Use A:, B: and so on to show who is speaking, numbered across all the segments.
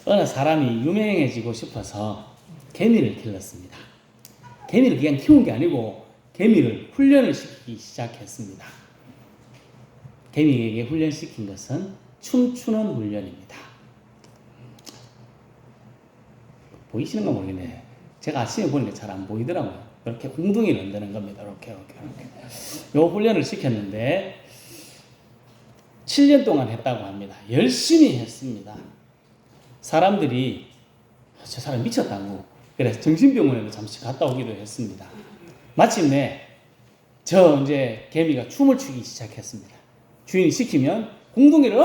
A: 어느 사람이 유명해지고 싶어서 개미를 길렀습니다. 개미를 그냥 키운 게 아니고 개미를 훈련을 시키기 시작했습니다. 개미에게 훈련시킨 것은 춤추는 훈련입니다. 보이시는가 모르겠네. 제가 아침에 보니까 잘 안 보이더라고요. 이렇게 웅둥이를 흔드는 겁니다. 이렇게. 요 훈련을 시켰는데 7년 동안 했다고 합니다. 열심히 했습니다. 사람들이 저 사람 미쳤다고 그래서 정신병원에도 잠시 갔다 오기도 했습니다. 마침내 이제 개미가 춤을 추기 시작했습니다. 주인이 시키면 공둥이를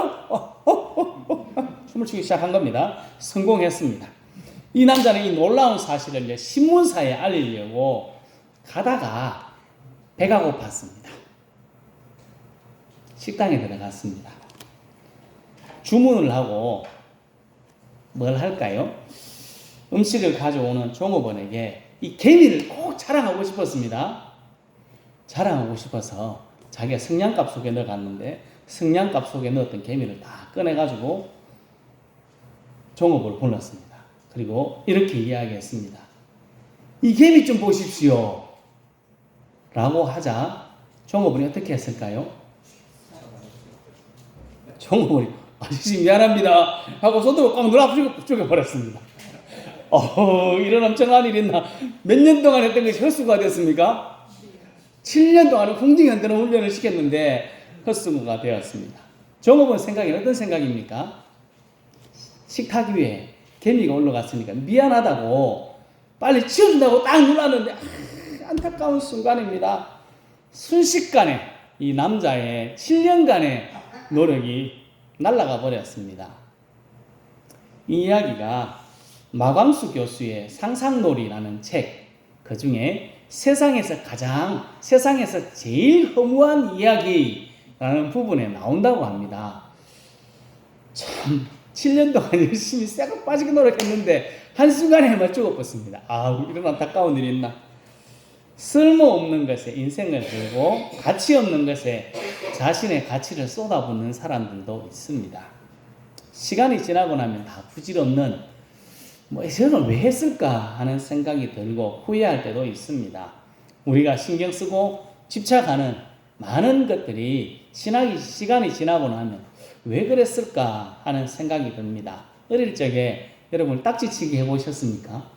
A: 춤을 추기 시작한 겁니다. 성공했습니다. 이 남자는 이 놀라운 사실을 이제 신문사에 알리려고 가다가 배가 고팠습니다. 식당에 들어갔습니다. 주문을 하고 뭘 할까요? 음식을 가져오는 종업원에게 이 개미를 꼭 자랑하고 싶었습니다. 자랑하고 싶어서 자기가 성냥갑 속에 넣어갔는데 성냥갑 속에 넣었던 개미를 다 꺼내가지고 종업을 불렀습니다. 그리고 이렇게 이야기했습니다. 이 개미 좀 보십시오. 라고 하자 종업원이 어떻게 했을까요? 종업원이 아저씨 미안합니다 하고 손들고 꽉 눌러 죽여버렸습니다. 이런 엄청난 일이 있나. 몇 년 동안 했던 것이 헛수고가 됐습니까? 7년 동안 웅둥이 흔드는 훈련을 시켰는데 헛수고가 되었습니다. 종업원 생각이 어떤 생각입니까? 식탁 위에 개미가 올라갔으니까 미안하다고 빨리 치워준다고 딱 눌렀는데 안타까운 순간입니다. 순식간에 이 남자의 7년간의 노력이 날아가 버렸습니다. 이 이야기가 마광수 교수의 상상놀이라는 책, 그 중에 세상에서 제일 허무한 이야기라는 부분에 나온다고 합니다. 참 7년 동안 열심히 쇠가 빠지게 노력했는데 한순간에 죽어버렸습니다. 이런 안타까운 일이 있나. 쓸모없는 것에 인생을 걸고 가치 없는 것에 자신의 가치를 쏟아붓는 사람들도 있습니다. 시간이 지나고 나면 다 부질없는 저는 왜 했을까 하는 생각이 들고 후회할 때도 있습니다. 우리가 신경 쓰고 집착하는 많은 것들이 시간이 지나고 나면 왜 그랬을까 하는 생각이 듭니다. 어릴 적에 여러분 딱지치기 해보셨습니까?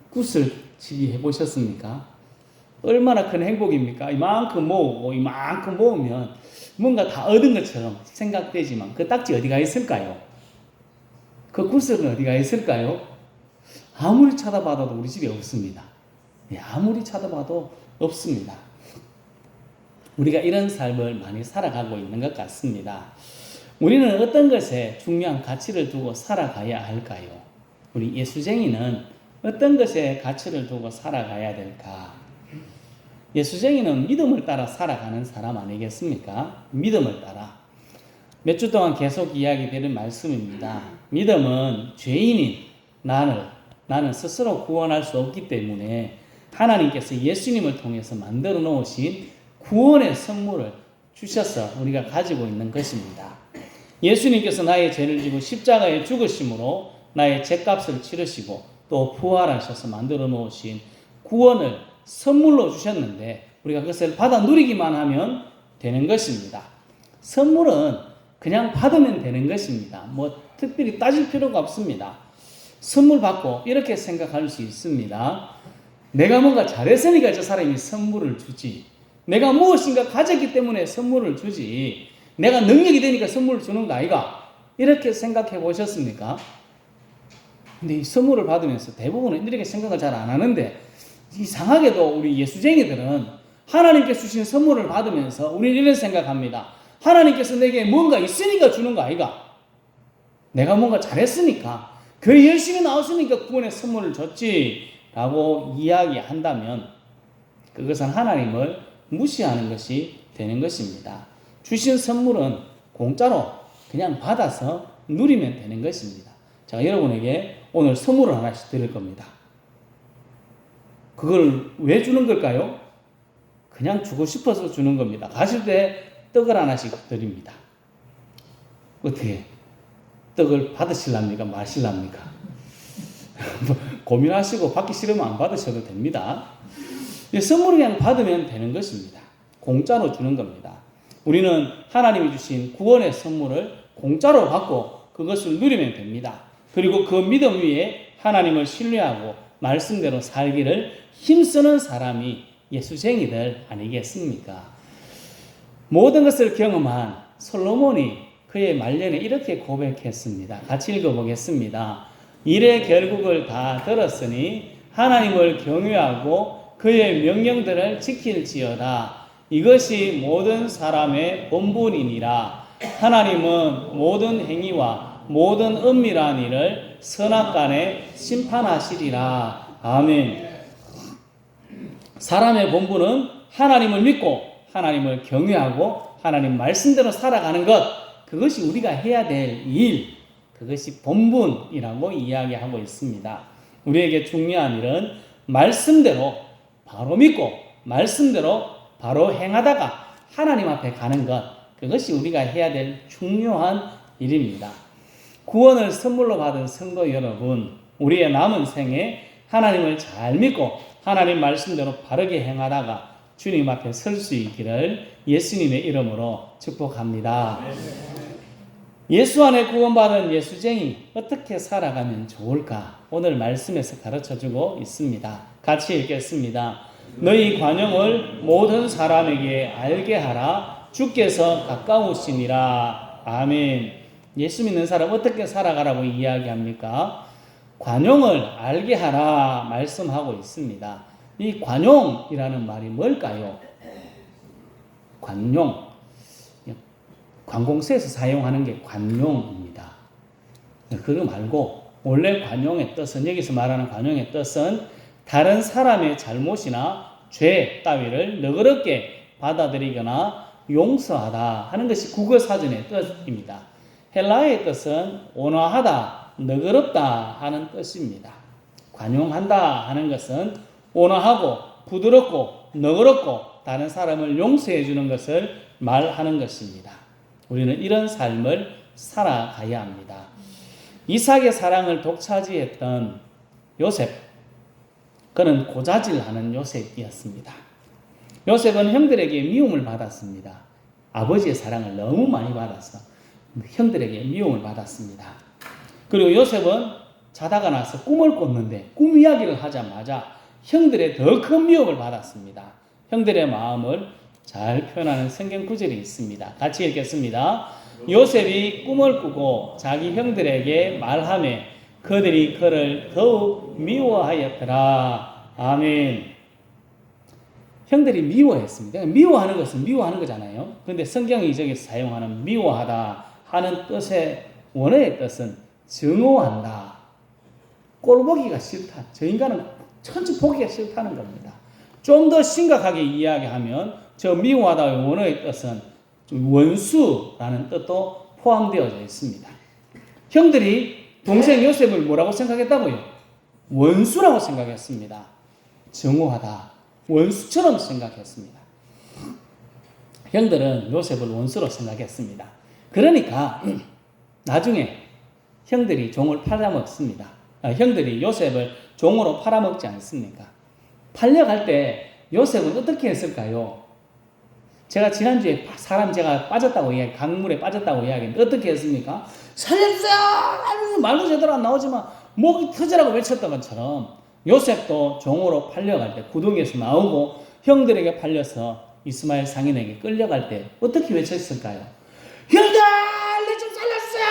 A: 구슬치기 해보셨습니까? 얼마나 큰 행복입니까? 이만큼 모으면 뭔가 다 얻은 것처럼 생각되지만 그 딱지 어디가 있을까요? 그 구슬은 어디가 있을까요? 아무리 찾아봐도 우리 집에 없습니다. 아무리 찾아봐도 없습니다. 우리가 이런 삶을 많이 살아가고 있는 것 같습니다. 우리는 어떤 것에 중요한 가치를 두고 살아가야 할까요? 우리 예수쟁이는 어떤 것에 가치를 두고 살아가야 될까? 예수쟁이는 믿음을 따라 살아가는 사람 아니겠습니까? 믿음을 따라. 몇 주 동안 계속 이야기되는 말씀입니다. 믿음은 죄인인 나는 스스로 구원할 수 없기 때문에 하나님께서 예수님을 통해서 만들어 놓으신 구원의 선물을 주셔서 우리가 가지고 있는 것입니다. 예수님께서 나의 죄를 지고 십자가에 죽으심으로 나의 죄값을 치르시고 또 부활하셔서 만들어 놓으신 구원을 선물로 주셨는데 우리가 그것을 받아 누리기만 하면 되는 것입니다. 선물은 그냥 받으면 되는 것입니다. 특별히 따질 필요가 없습니다. 선물 받고 이렇게 생각할 수 있습니다. 내가 뭔가 잘했으니까 저 사람이 선물을 주지. 내가 무엇인가 가졌기 때문에 선물을 주지. 내가 능력이 되니까 선물을 주는 거 아이가? 이렇게 생각해 보셨습니까? 근데 이 선물을 받으면서 대부분은 이렇게 생각을 잘 안 하는데 이상하게도 우리 예수쟁이들은 하나님께서 주신 선물을 받으면서 우리는 이런 생각합니다. 하나님께서 내게 뭔가 있으니까 주는 거 아이가? 내가 뭔가 잘했으니까 교회 열심히 나왔으니까 구원의 선물을 줬지 라고 이야기한다면 그것은 하나님을 무시하는 것이 되는 것입니다. 주신 선물은 공짜로 그냥 받아서 누리면 되는 것입니다. 제가 여러분에게 오늘 선물을 하나씩 드릴 겁니다. 그걸 왜 주는 걸까요? 그냥 주고 싶어서 주는 겁니다. 가실 때 떡을 하나씩 드립니다. 어떻게? 떡을 받으실랍니까? 마실랍니까? 고민하시고 받기 싫으면 안 받으셔도 됩니다. 선물을 그냥 받으면 되는 것입니다. 공짜로 주는 겁니다. 우리는 하나님이 주신 구원의 선물을 공짜로 받고 그것을 누리면 됩니다. 그리고 그 믿음 위에 하나님을 신뢰하고 말씀대로 살기를 힘쓰는 사람이 예수쟁이들 아니겠습니까? 모든 것을 경험한 솔로몬이 그의 말년에 이렇게 고백했습니다. 같이 읽어보겠습니다. 일의 결국을 다 들었으니 하나님을 경외하고 그의 명령들을 지킬지어다. 이것이 모든 사람의 본분이니라. 하나님은 모든 행위와 모든 은밀한 일을 선악간에 심판하시리라. 아멘. 사람의 본분은 하나님을 믿고 하나님을 경외하고 하나님 말씀대로 살아가는 것, 그것이 우리가 해야 될 일, 그것이 본분이라고 이야기하고 있습니다. 우리에게 중요한 일은 말씀대로 바로 믿고 말씀대로 바로 행하다가 하나님 앞에 가는 것, 그것이 우리가 해야 될 중요한 일입니다. 구원을 선물로 받은 성도 여러분, 우리의 남은 생에 하나님을 잘 믿고 하나님 말씀대로 바르게 행하다가 주님 앞에 설 수 있기를 예수님의 이름으로 축복합니다. 예수 안에 구원받은 예수쟁이 어떻게 살아가면 좋을까? 오늘 말씀에서 가르쳐주고 있습니다. 같이 읽겠습니다. 너희 관용을 모든 사람에게 알게 하라. 주께서 가까우시니라. 아멘. 예수 믿는 사람 어떻게 살아가라고 이야기합니까? 관용을 알게 하라 말씀하고 있습니다. 이 관용이라는 말이 뭘까요? 관용. 관공서에서 사용하는 게 관용입니다. 그거 말고 원래 관용의 뜻은, 여기서 말하는 관용의 뜻은 다른 사람의 잘못이나 죄 따위를 너그럽게 받아들이거나 용서하다 하는 것이 국어사전의 뜻입니다. 헬라어의 뜻은 온화하다, 너그럽다 하는 뜻입니다. 관용한다 하는 것은 온화하고 부드럽고 너그럽고 다른 사람을 용서해 주는 것을 말하는 것입니다. 우리는 이런 삶을 살아가야 합니다. 이삭의 사랑을 독차지했던 요셉, 그는 고자질하는 요셉이었습니다. 요셉은 형들에게 미움을 받았습니다. 아버지의 사랑을 너무 많이 받아서 형들에게 미움을 받았습니다. 그리고 요셉은 자다가 나서 꿈을 꿨는데 꿈 이야기를 하자마자 형들의 더 큰 미움을 받았습니다. 형들의 마음을 잘 표현하는 성경 구절이 있습니다. 같이 읽겠습니다. 요셉이 꿈을 꾸고 자기 형들에게 말하며 그들이 그를 더욱 미워하였더라. 아멘. 형들이 미워했습니다. 미워하는 것은 미워하는 거잖아요. 그런데 성경이 저기서 사용하는 미워하다 하는 뜻의 원어의 뜻은 증오한다. 꼴보기가 싫다. 저 인간은 천지 보기가 싫다는 겁니다. 좀 더 심각하게 이야기하면 저 미워하다의 원어의 뜻은 원수라는 뜻도 포함되어져 있습니다. 형들이 동생 요셉을 뭐라고 생각했다고요? 원수라고 생각했습니다. 증오하다. 원수처럼 생각했습니다. 형들은 요셉을 원수로 생각했습니다. 그러니까 나중에 형들이 종을 팔아먹습니다. 형들이 요셉을 종으로 팔아먹지 않습니까? 팔려갈 때 요셉은 어떻게 했을까요? 제가 지난주에 제가 빠졌다고 강물에 빠졌다고 이야기했는데 어떻게 했습니까? 살려주세요! 말도 제대로 안 나오지만 목이 터지라고 외쳤던 것처럼 요셉도 종으로 팔려갈 때 구덩이에서 나오고 형들에게 팔려서 이스마엘 상인에게 끌려갈 때 어떻게 외쳤을까요? 형들! 내 좀 살려주세요!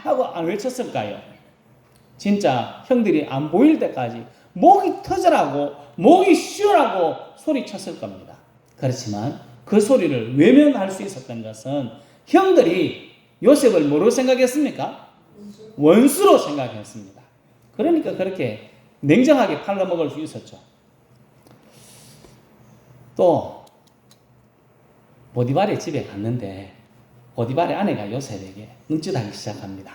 A: 하고 안 외쳤을까요? 진짜 형들이 안 보일 때까지 목이 터지라고 목이 쉬으라고 소리쳤을 겁니다. 그렇지만 그 소리를 외면할 수 있었던 것은 형들이 요셉을 뭐로 생각했습니까? 원수로 생각했습니다. 그러니까 그렇게 냉정하게 팔아먹을 수 있었죠. 또 보디발의 집에 갔는데 보디발의 아내가 요셉에게 눈짓하기 시작합니다.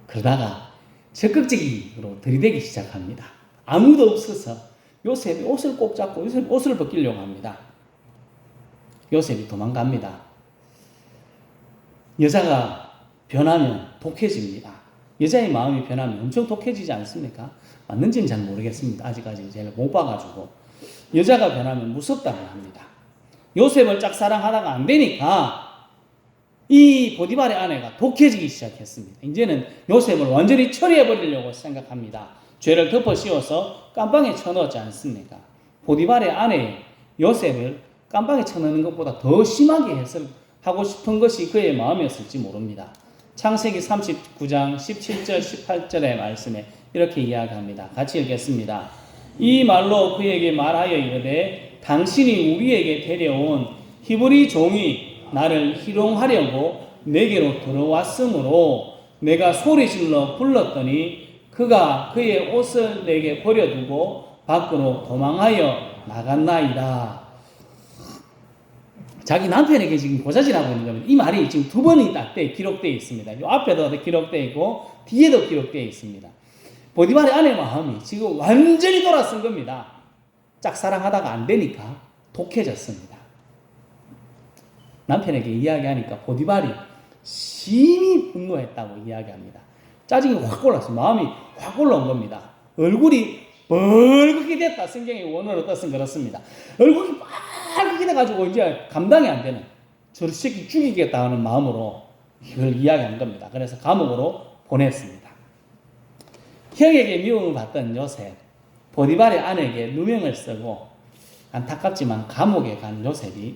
A: 그러다가 적극적으로 들이대기 시작합니다. 아무도 없어서 요셉이 옷을 꼭 잡고 요셉 옷을 벗기려고 합니다. 요셉이 도망갑니다. 여자가 변하면 독해집니다. 여자의 마음이 변하면 엄청 독해지지 않습니까? 맞는지는 잘 모르겠습니다. 아직까지 제가 못 봐가지고. 여자가 변하면 무섭다고 합니다. 요셉을 짝사랑하다가 안 되니까 이 보디발의 아내가 독해지기 시작했습니다. 이제는 요셉을 완전히 처리해버리려고 생각합니다. 죄를 덮어 씌워서 깜빵에 쳐넣었지 않습니까? 보디발의 아내 요셉을 깜빵에 쳐넣는 것보다 더 심하게 하고 싶은 것이 그의 마음이었을지 모릅니다. 창세기 39장 17절 18절의 말씀에 이렇게 이야기합니다. 같이 읽겠습니다. 이 말로 그에게 말하여 이르되 당신이 우리에게 데려온 히브리 종이 나를 희롱하려고 내게로 들어왔으므로 내가 소리질러 불렀더니 그가 그의 옷을 내게 버려두고 밖으로 도망하여 나갔나이다. 자기 남편에게 지금 고자질하고 있는 겁니다. 이 말이 지금 두 번이 딱 기록되어 있습니다. 요 앞에도 기록되어 있고 뒤에도 기록되어 있습니다. 보디발의 아내 마음이 지금 완전히 돌아선 겁니다. 짝사랑하다가 안 되니까 독해졌습니다. 남편에게 이야기하니까 보디발이 심히 분노했다고 이야기합니다. 짜증이 확 올랐어요. 마음이 확 올라온 겁니다. 얼굴이 벌겋게 됐다. 성경의 원어로 뜻은 그렇습니다. 얼굴이 빨갛게 돼가지고 이제 감당이 안 되는, 저 새끼 죽이겠다 하는 마음으로 이걸 이야기한 겁니다. 그래서 감옥으로 보냈습니다. 형에게 미움을 받던 요셉, 보디발의 아내에게 누명을 쓰고 안타깝지만 감옥에 간 요셉이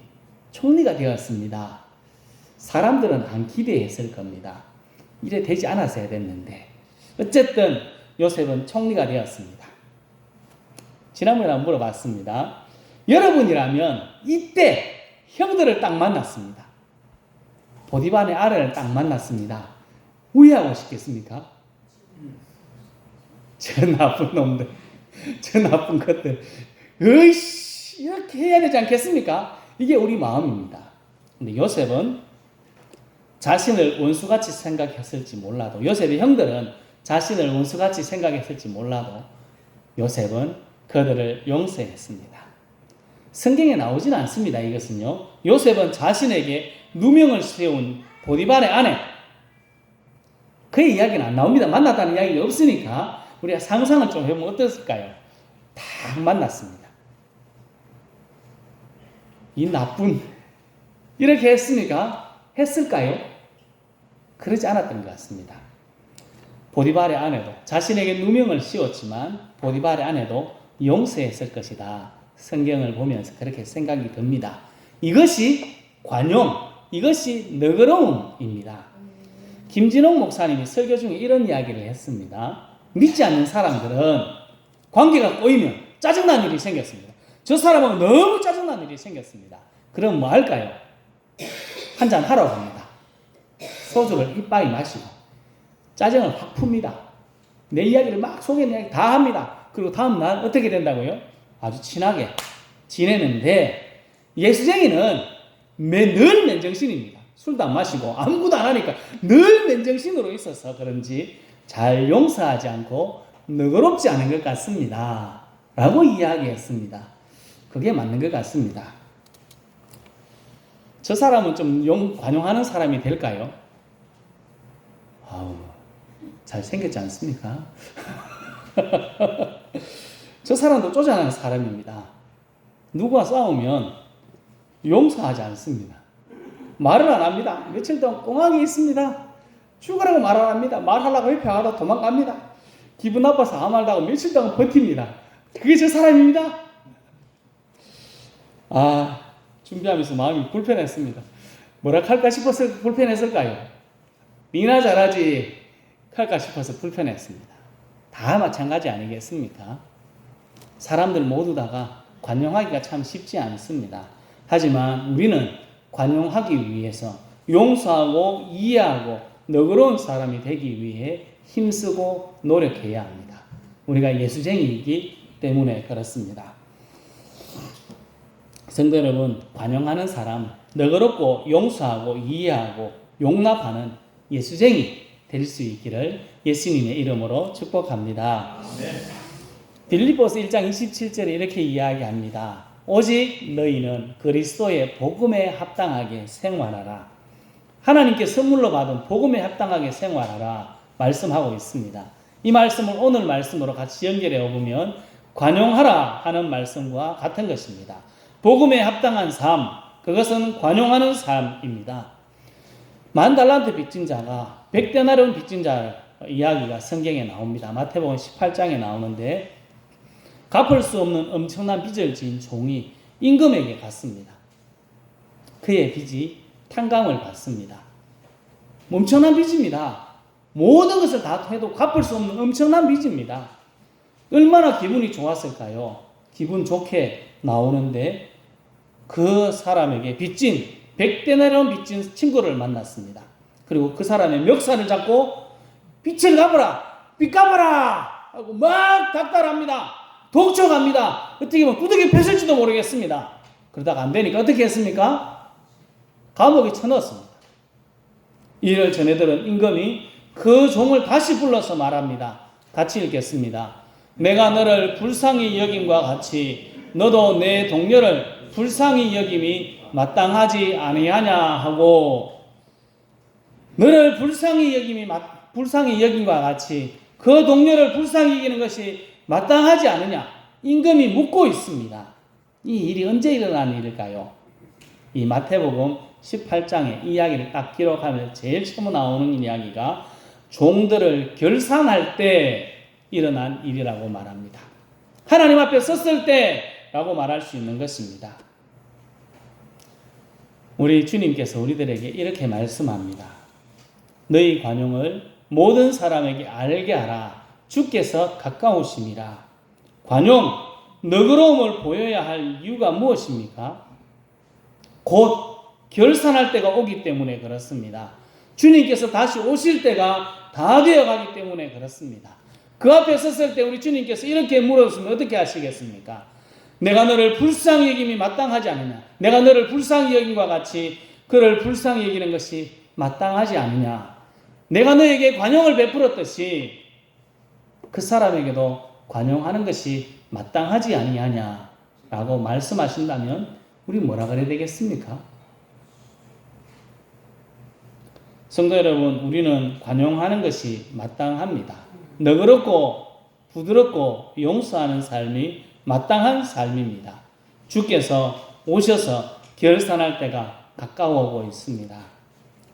A: 총리가 되었습니다. 사람들은 안 기대했을 겁니다. 이래 되지 않았어야 됐는데 어쨌든 요셉은 총리가 되었습니다. 지난번에 한번 물어봤습니다. 여러분이라면 이때 형들을 딱 만났습니다. 보디발의 아내를 딱 만났습니다. 후회하고 싶겠습니까? 저 나쁜 놈들, 저 나쁜 것들, 으이씨, 이렇게 해야 되지 않겠습니까? 이게 우리 마음입니다. 근데 요셉은 자신을 원수같이 생각했을지 몰라도, 요셉의 형들은 자신을 원수같이 생각했을지 몰라도 요셉은 그들을 용서했습니다. 성경에 나오진 않습니다. 이것은요. 요셉은 자신에게 누명을 세운 보디발의 아내, 그의 이야기는 안 나옵니다. 만났다는 이야기가 없으니까 우리가 상상을 좀 해보면 어땠을까요? 딱 만났습니다. 이 나쁜, 이렇게 했을까요? 그러지 않았던 것 같습니다. 보디발의 아내도 자신에게 누명을 씌웠지만 보디발의 아내도 용서했을 것이다. 성경을 보면서 그렇게 생각이 듭니다. 이것이 관용, 이것이 너그러움입니다. 김진홍 목사님이 설교 중에 이런 이야기를 했습니다. 믿지 않는 사람들은 관계가 꼬이면 짜증난 일이 생겼습니다. 저 사람은 너무 짜증난 일이 생겼습니다. 그럼 뭐 할까요? 한잔 하러 갑니다. 소주를 이빠이 마시고 짜증을 확 풉니다. 내 이야기를 막 속에 이야기 다 합니다. 그리고 다음 날 어떻게 된다고요? 아주 친하게 지내는데 예수쟁이는 늘 맨정신입니다. 술도 안 마시고 아무것도 안 하니까 늘 맨정신으로 있어서 그런지 잘 용서하지 않고 너그럽지 않은 것 같습니다. 라고 이야기했습니다. 그게 맞는 것 같습니다. 저 사람은 좀 관용하는 사람이 될까요? 잘생겼지 않습니까? 저 사람도 쪼잔한 사람입니다. 누구와 싸우면 용서하지 않습니다. 말을 안 합니다. 며칠 동안 꽁하게 있습니다. 죽으라고 말 안 합니다. 말하려고 옆에 가다 도망갑니다. 기분 나빠서 아무 말도 하고 며칠 동안 버팁니다. 그게 저 사람입니다. 준비하면서 마음이 불편했습니다. 뭐라 할까 싶어서 불편했을까요? 니나 잘하지 할까 싶어서 불편했습니다. 다 마찬가지 아니겠습니까? 사람들 모두 다가 관용하기가 참 쉽지 않습니다. 하지만 우리는 관용하기 위해서 용서하고 이해하고 너그러운 사람이 되기 위해 힘쓰고 노력해야 합니다. 우리가 예수쟁이이기 때문에 그렇습니다. 성도 여러분, 관용하는 사람, 너그럽고 용서하고 이해하고 용납하는 예수쟁이 될 수 있기를 예수님의 이름으로 축복합니다. 빌립보서 1장 27절에 이렇게 이야기합니다. 오직 너희는 그리스도의 복음에 합당하게 생활하라. 하나님께 선물로 받은 복음에 합당하게 생활하라 말씀하고 있습니다. 이 말씀을 오늘 말씀으로 같이 연결해 보면 관용하라 하는 말씀과 같은 것입니다. 복음에 합당한 삶, 그것은 관용하는 삶입니다. 10,000달란트 빚진 자가 100데나리온 빚진 자 이야기가 성경에 나옵니다. 마태복음 18장에 나오는데 갚을 수 없는 엄청난 빚을 지은 종이 임금에게 갔습니다. 그의 빚이 탕감을 받습니다. 엄청난 빚입니다. 모든 것을 다 해도 갚을 수 없는 엄청난 빚입니다. 얼마나 기분이 좋았을까요? 기분 좋게 나오는데 그 사람에게 빚진 100데나리온 빚진 친구를 만났습니다. 그리고 그 사람의 멱살을 잡고 빚을 갚아라! 빚 갚아라! 하고 막 닥달합니다. 독촉합니다. 어떻게 보면 두들겨 팼을지도 모르겠습니다. 그러다가 안 되니까 어떻게 했습니까? 감옥에 쳐넣었습니다. 이를 전해들은 임금이 그 종을 다시 불러서 말합니다. 같이 읽겠습니다. 내가 너를 불쌍히 여김과 같이 너도 내 동료를 불쌍히 여김이 마땅하지 아니하냐 하고, 너를 불쌍히 여김과 같이 그 동료를 불쌍히 여기는 것이 마땅하지 않느냐, 임금이 묻고 있습니다. 이 일이 언제 일어난 일일까요? 이 마태복음 18장의 이야기를 딱 기록하면 제일 처음 나오는 이야기가 종들을 결산할 때 일어난 일이라고 말합니다. 하나님 앞에 섰을 때라고 말할 수 있는 것입니다. 우리 주님께서 우리들에게 이렇게 말씀합니다. 너희 관용을 모든 사람에게 알게 하라. 주께서 가까우심이라. 관용, 너그러움을 보여야 할 이유가 무엇입니까? 곧 결산할 때가 오기 때문에 그렇습니다. 주님께서 다시 오실 때가 다 되어가기 때문에 그렇습니다. 그 앞에 섰을 때 우리 주님께서 이렇게 물었으면 어떻게 하시겠습니까? 내가 너를 불쌍히 여김이 마땅하지 않느냐? 내가 너를 불쌍히 여김과 같이 그를 불쌍히 여기는 것이 마땅하지 않느냐? 내가 너에게 관용을 베풀었듯이 그 사람에게도 관용하는 것이 마땅하지 아니하냐? 라고 말씀하신다면 우리 뭐라 그래야 되겠습니까? 성도 여러분, 우리는 관용하는 것이 마땅합니다. 너그럽고 부드럽고 용서하는 삶이 마땅한 삶입니다. 주께서 오셔서 결산할 때가 가까워오고 있습니다.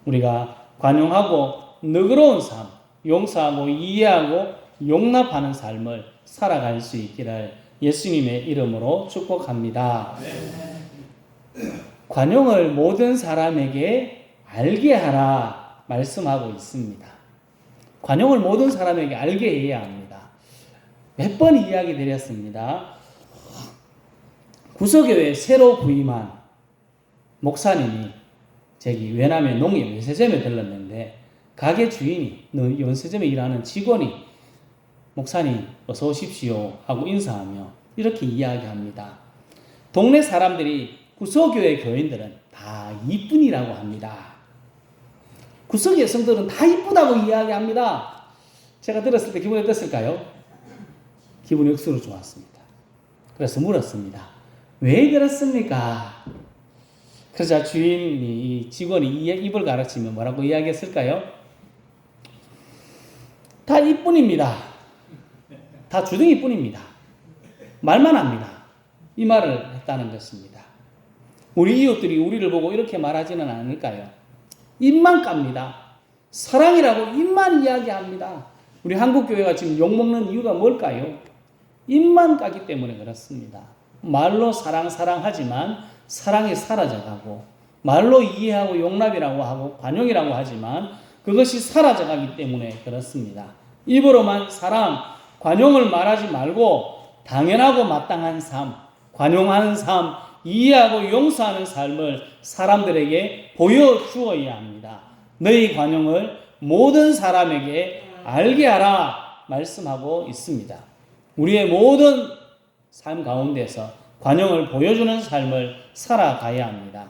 A: 우리가 관용하고 너그러운 삶, 용서하고 이해하고 용납하는 삶을 살아갈 수 있기를 예수님의 이름으로 축복합니다. 관용을 모든 사람에게 알게 하라 말씀하고 있습니다. 관용을 모든 사람에게 알게 해야 합니다. 몇 번 이야기 드렸습니다. 구서교회 새로 부임한 목사님이 저기 외남의 농협 연세점에 들렀는데 가게 주인이, 연세점에 일하는 직원이 목사님 어서 오십시오 하고 인사하며 이렇게 이야기합니다. 동네 사람들이 구서교회 교인들은 다 이쁜이라고 합니다. 구석의 성들은 다 이쁘다고 이야기합니다. 제가 들었을 때 기분이 어땠을까요? 기분이 억수로 좋았습니다. 그래서 물었습니다. 왜 그렇습니까? 그러자 주인이, 직원이 입을 가르치며 뭐라고 이야기했을까요? 다 이뿐입니다. 다 주둥이뿐입니다. 말만 합니다. 이 말을 했다는 것입니다. 우리 이웃들이 우리를 보고 이렇게 말하지는 않을까요? 입만 깝니다. 사랑이라고 입만 이야기합니다. 우리 한국교회가 지금 욕먹는 이유가 뭘까요? 입만 까기 때문에 그렇습니다. 말로 사랑하지만 사랑이 사라져가고, 말로 이해하고 용납이라고 하고 관용이라고 하지만 그것이 사라져가기 때문에 그렇습니다. 입으로만 사랑, 관용을 말하지 말고 당연하고 마땅한 삶, 관용하는 삶, 이해하고 용서하는 삶을 사람들에게 보여주어야 합니다. 너희 관용을 모든 사람에게 알게 하라 말씀하고 있습니다. 우리의 모든 삶 가운데서 관용을 보여주는 삶을 살아가야 합니다.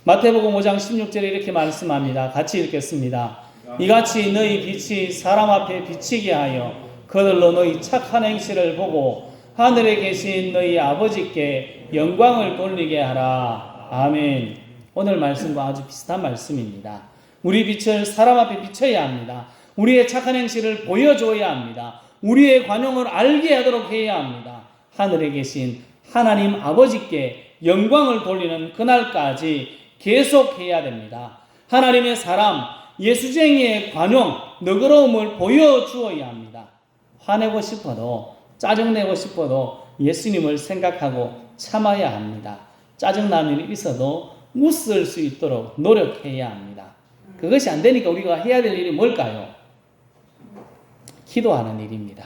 A: 마태복음 5장 16절에 이렇게 말씀합니다. 같이 읽겠습니다. 이같이 너희 빛이 사람 앞에 비치게 하여 그들로 너희 착한 행실을 보고 하늘에 계신 너희 아버지께 영광을 돌리게 하라. 아멘. 오늘 말씀과 아주 비슷한 말씀입니다. 우리 빛을 사람 앞에 비춰야 합니다. 우리의 착한 행실을 보여줘야 합니다. 우리의 관용을 알게 하도록 해야 합니다. 하늘에 계신 하나님 아버지께 영광을 돌리는 그날까지 계속해야 됩니다. 하나님의 사람, 예수쟁이의 관용, 너그러움을 보여주어야 합니다. 화내고 싶어도, 짜증내고 싶어도 예수님을 생각하고 참아야 합니다. 짜증나는 일이 있어도 웃을 수 있도록 노력해야 합니다. 그것이 안 되니까 우리가 해야 될 일이 뭘까요? 기도하는 일입니다.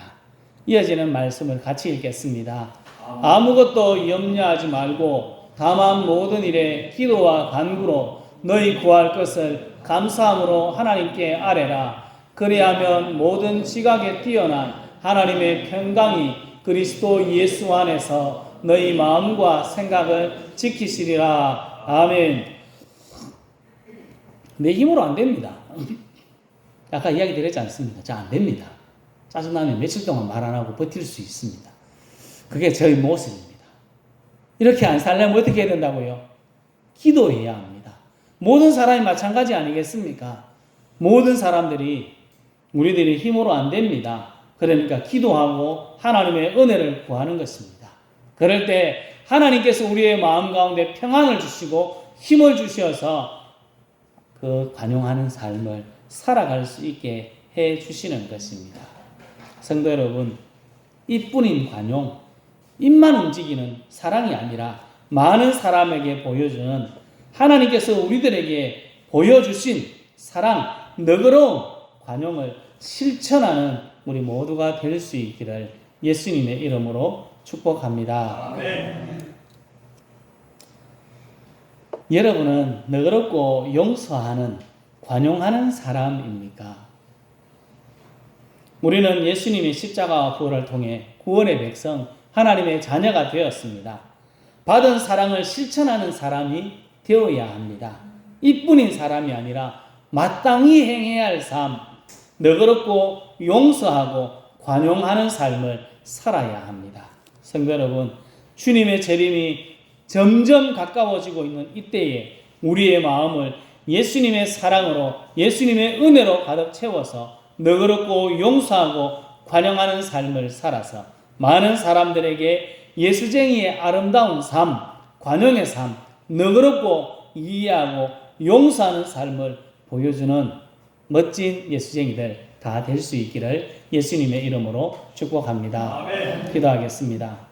A: 이어지는 말씀을 같이 읽겠습니다. 아무것도 염려하지 말고 다만 모든 일에 기도와 간구로 너희 구할 것을 감사함으로 하나님께 아뢰라. 그리하면 모든 지각에 뛰어난 하나님의 평강이 그리스도 예수 안에서 너희 마음과 생각을 지키시리라. 아멘. 내 힘으로 안 됩니다. 아까 이야기 드렸지 않습니까? 자, 안 됩니다. 짜증나면 며칠 동안 말 안 하고 버틸 수 있습니다. 그게 저희 모습입니다. 이렇게 안 살려면 어떻게 해야 된다고요? 기도해야 합니다. 모든 사람이 마찬가지 아니겠습니까? 모든 사람들이 우리들이 힘으로 안 됩니다. 그러니까 기도하고 하나님의 은혜를 구하는 것입니다. 그럴 때 하나님께서 우리의 마음 가운데 평안을 주시고 힘을 주셔서 그 관용하는 삶을 살아갈 수 있게 해 주시는 것입니다. 성도 여러분, 이뿐인 관용, 입만 움직이는 사랑이 아니라 많은 사람에게 보여주는 하나님께서 우리들에게 보여주신 사랑, 너그러운 관용을 실천하는 우리 모두가 될 수 있기를 예수님의 이름으로 축복합니다. 아멘. 여러분은 너그럽고 용서하는, 관용하는 사람입니까? 우리는 예수님의 십자가와 부활을 통해 구원의 백성, 하나님의 자녀가 되었습니다. 받은 사랑을 실천하는 사람이 되어야 합니다. 이뿐인 사람이 아니라 마땅히 행해야 할 삶, 너그럽고 용서하고 관용하는 삶을 살아야 합니다. 성도 여러분, 주님의 재림이 점점 가까워지고 있는 이때에 우리의 마음을 예수님의 사랑으로, 예수님의 은혜로 가득 채워서 너그럽고 용서하고 관용하는 삶을 살아서 많은 사람들에게 예수쟁이의 아름다운 삶, 관용의 삶, 너그럽고 이해하고 용서하는 삶을 보여주는 멋진 예수쟁이들 다 될 수 있기를 예수님의 이름으로 축복합니다. 아멘. 기도하겠습니다.